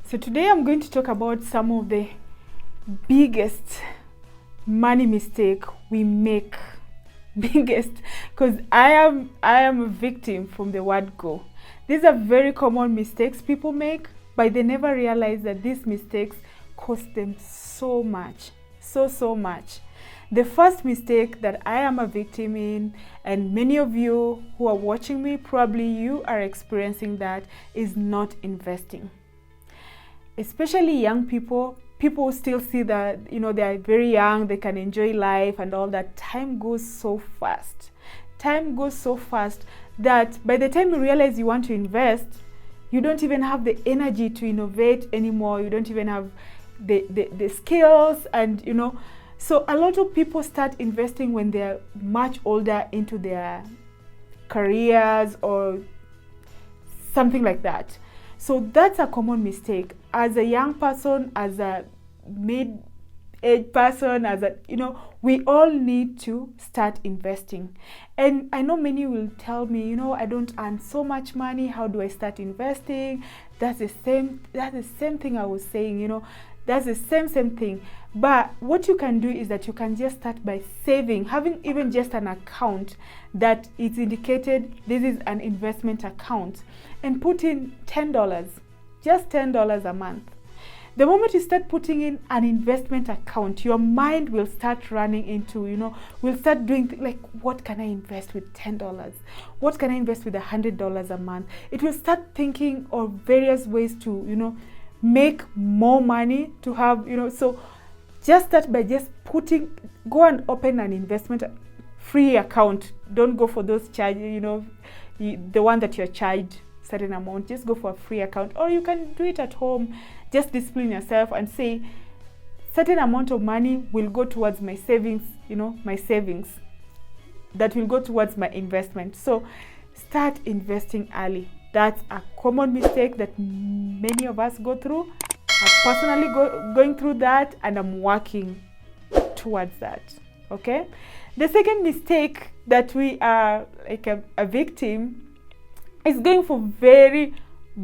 So today I'm going to talk about some of the biggest money mistake we make. Biggest, because I am a victim from the word go. These are very common mistakes people make, but they never realize that these mistakes cost them so much, so much. The first mistake that I am a victim in, and many of you who are watching me, probably you are experiencing that, is not investing. Especially young people still see that, they are very young, they can enjoy life and all that. Time goes so fast that by the time you realize you want to invest, you don't even have the energy to innovate anymore. You don't even have the skills, and so a lot of people start investing when they're much older into their careers or something like that. So that's a common mistake. As a young person, as a mid-age person, we all need to start investing. And I know many will tell me, I don't earn so much money. How do I start investing? That's the same thing I was saying, that's the same thing. But what you can do is that you can just start by saving, having even just an account that is indicated this is an investment account, and put in $10, just $10 a month. The moment you start putting in an investment account, your mind will start running into, will start doing like, what can I invest with $10? What can I invest with $100 a month? It will start thinking of various ways to, make more money, to have, so just start by just go and open an investment free account. Don't go for those charges, the one that you're charged certain amount. Just go for a free account, or you can do it at home. Just discipline yourself and say certain amount of money will go towards my savings, my savings that will go towards my investment. So start investing early. That's a common mistake that many of us go through. I'm personally going through that, and I'm working towards that. Okay. The second mistake that we are like a victim is going for very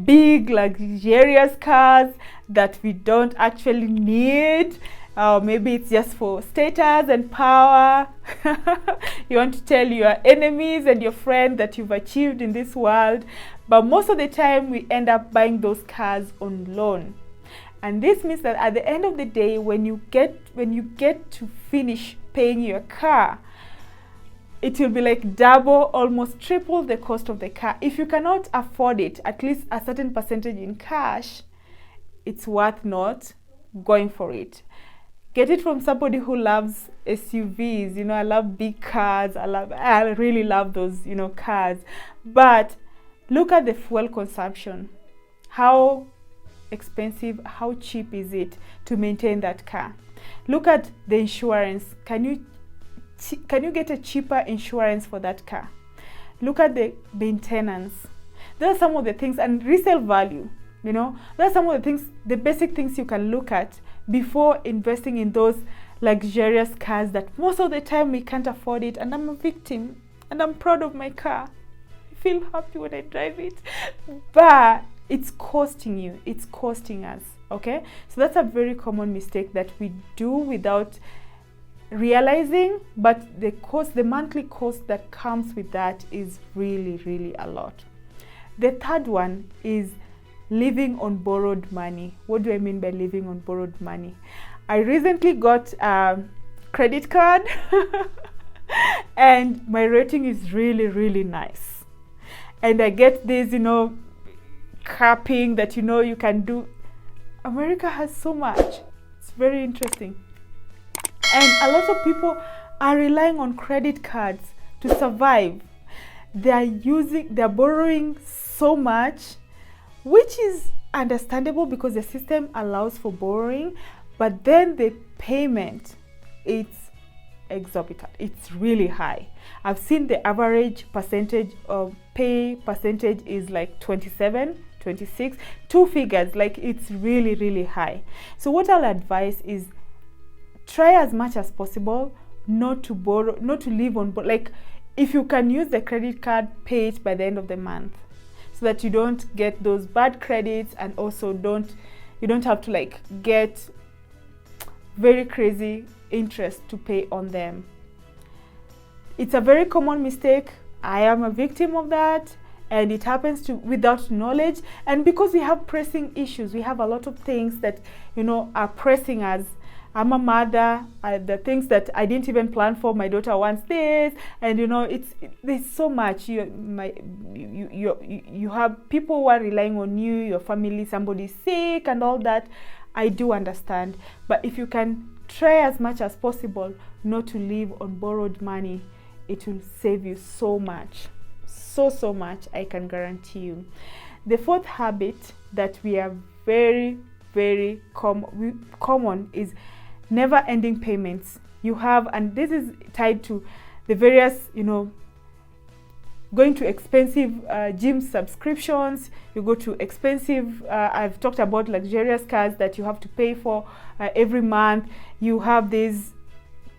big, luxurious cars that we don't actually need. Maybe it's just for status and power. You want to tell your enemies and your friends that you've achieved in this world. But most of the time, we end up buying those cars on loan. And this means that at the end of the day, when you get to finish paying your car, it will be like double, almost triple the cost of the car. If you cannot afford it, at least a certain percentage in cash, it's worth not going for it. Get it from somebody who loves SUVs. I love big cars. I really love those, cars. But look at the fuel consumption. How expensive, how cheap is it to maintain that car? Look at the insurance. Can you get a cheaper insurance for that car? Look at the maintenance. There are some of the things, and resale value, there are some of the things, the basic things you can look at before investing in those luxurious cars that most of the time we can't afford it. And I'm a victim, and I'm proud of my car. I feel happy when I drive it, but it's costing you, it's costing us. Okay, so that's a very common mistake that we do without realizing, but the monthly cost that comes with that is really a lot. The third one is living on borrowed money. What do I mean by living on borrowed money? I recently got a credit card and my rating is really nice, and I get this capping that you can do. America has so much. It's very interesting. And a lot of people are relying on credit cards to survive. They're borrowing so much, which is understandable because the system allows for borrowing, but then the payment, it's exorbitant. It's really high. I've seen the average percentage of pay percentage is like 27, 26, two figures. Like, it's really high. So what I'll advise is try as much as possible not to borrow, not to live on, like, if you can use the credit card, pay it by the end of the month so that you don't get those bad credits, and also don't You don't have to like get very crazy interest to pay on them. It's a very common mistake. I am a victim of that, and it happens to without knowledge. And because we have pressing issues, we have a lot of things that, you know, are pressing us. I'm a mother, the things that I didn't even plan for. My daughter wants this, and you know, there's so much. You have people who are relying on you, your family, somebody's sick and all that. I do understand, but if you can try as much as possible not to live on borrowed money, it will save you so much, so much, I can guarantee you. The fourth habit that we are very common is never ending payments. You have, and this is tied to the various, you know, going to expensive gym subscriptions. You go to expensive, I've talked about luxurious cars that you have to pay for every month. You have these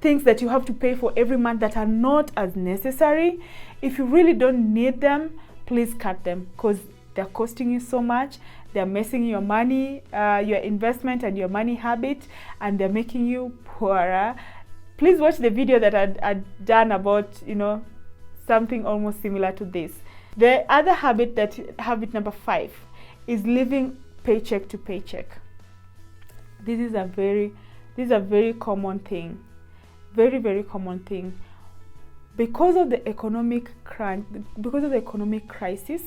things that you have to pay for every month that are not as necessary. If you really don't need them, please cut them, because they're costing you so much. They're messing your money, your investment and your money habit, and they're making you poorer. Please watch the video that I'd done about, you know, something almost similar to this. The other habit, habit number 5, is living paycheck to paycheck. This is a very common thing. Very common thing. Because of the economic crunch, because of the economic crisis,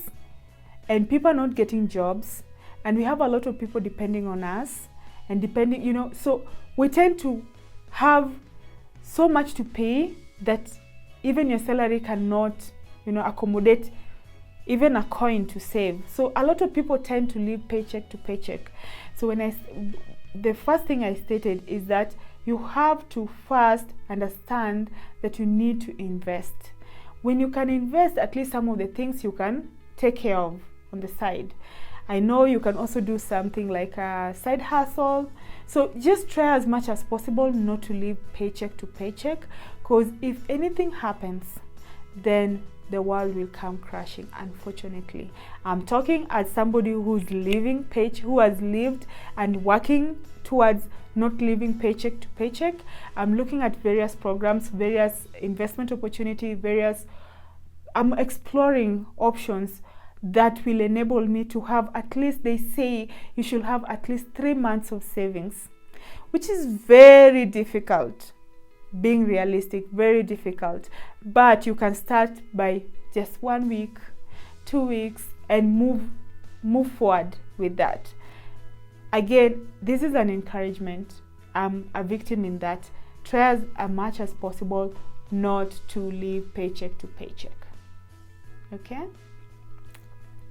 and people are not getting jobs, and we have a lot of people depending on us, and depending, you know, so we tend to have so much to pay that even your salary cannot, you know, accommodate even a coin to save. So a lot of people tend to live paycheck to paycheck. So the first thing I stated is that you have to first understand that you need to invest. When you can invest, at least some of the things you can take care of on the side. I know you can also do something like a side hustle. So just try as much as possible not to live paycheck to paycheck, because if anything happens, then the world will come crashing, unfortunately. I'm talking as somebody who's living who has lived and working towards not living paycheck to paycheck. I'm looking at various programs, various investment opportunities, I'm exploring options that will enable me to have at least, they say you should have at least 3 months of savings, which is very difficult. Being realistic, very difficult, but you can start by just 1 week, 2 weeks, and move forward with that. Again, this is an encouragement. I'm a victim in that. Try as much as possible not to live paycheck to paycheck. Okay?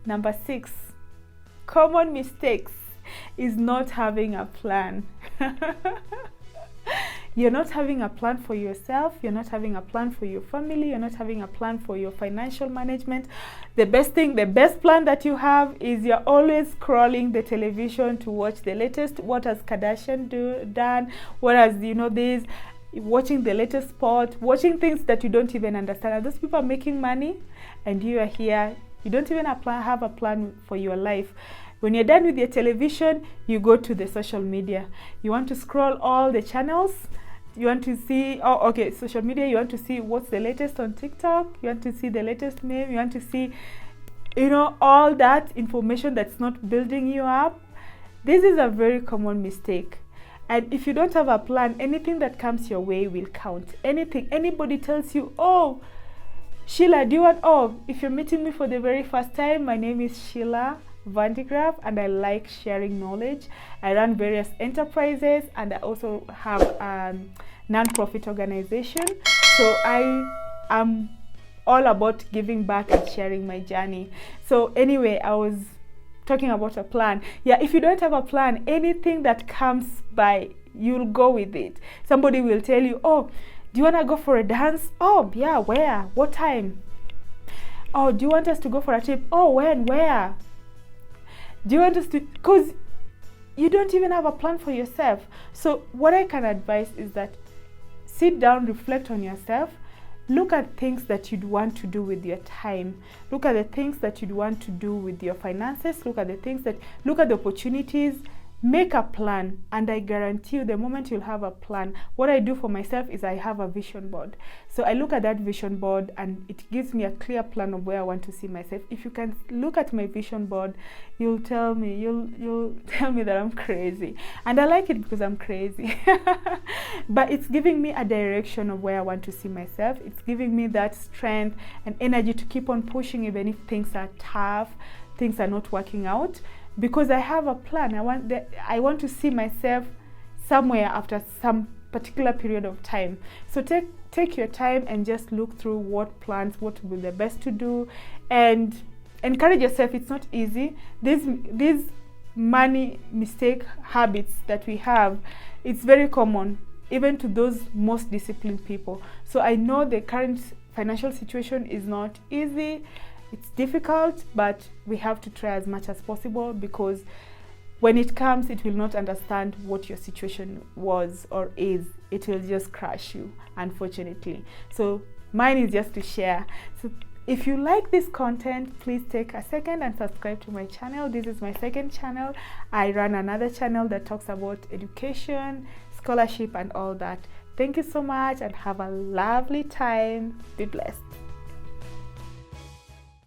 Number 6, common mistakes is not having a plan. You're not having a plan for yourself. You're not having a plan for your family. You're not having a plan for your financial management. The best plan that you have is you're always scrolling the television to watch the latest. What has Kardashian done? What has, you know, this? Watching the latest sport, watching things that you don't even understand. And those people are making money, and you are here. You don't even have a plan for your life. When you're done with your television, you go to the social media. You want to scroll all the channels. You want to see, social media, you want to see what's the latest on TikTok. You want to see the latest meme. You want to see, you know, all that information that's not building you up. This is a very common mistake. And if you don't have a plan, anything that comes your way will count. Anything, anybody tells you, oh, Sheila, if you're meeting me for the very first time, my name is Sheila Vandegraff, and I like sharing knowledge. I run various enterprises, and I also have a non-profit organization. So I am all about giving back and sharing my journey. So anyway, I was talking about a plan. Yeah, if you don't have a plan, anything that comes by, you'll go with it. Somebody will tell you, oh, do you want to go for a dance? Oh, yeah, where? What time? Oh, do you want us to go for a trip? Oh, when? Where? Do you want us to? Because you don't even have a plan for yourself. So what I can advise is that sit down, reflect on yourself, look at things that you'd want to do with your time. Look at the things that you'd want to do with your finances. Look at the opportunities. make a plan, and I guarantee you the moment you'll have a plan, what I do for myself is I have a vision board. So I look at that vision board and it gives me a clear plan of where I want to see myself. If you can look at my vision board, you'll tell me that I'm crazy, and I like it because I'm crazy. But it's giving me a direction of where I want to see myself. It's giving me that strength and energy to keep on pushing even if things are tough, things are not working out, because I have a plan. I want to see myself somewhere after some particular period of time. So take your time and just look through what plans, what will be the best to do, and encourage yourself. It's not easy. These money mistake habits that we have, it's very common even to those most disciplined people. So I know the current financial situation is not easy. It's difficult, but we have to try as much as possible, because when it comes, it will not understand what your situation was or is. It will just crush you, unfortunately. So mine is just to share. So if you like this content, please take a second and subscribe to my channel. This is my second channel. I run another channel that talks about education, scholarship, and all that. Thank you so much and have a lovely time. Be blessed.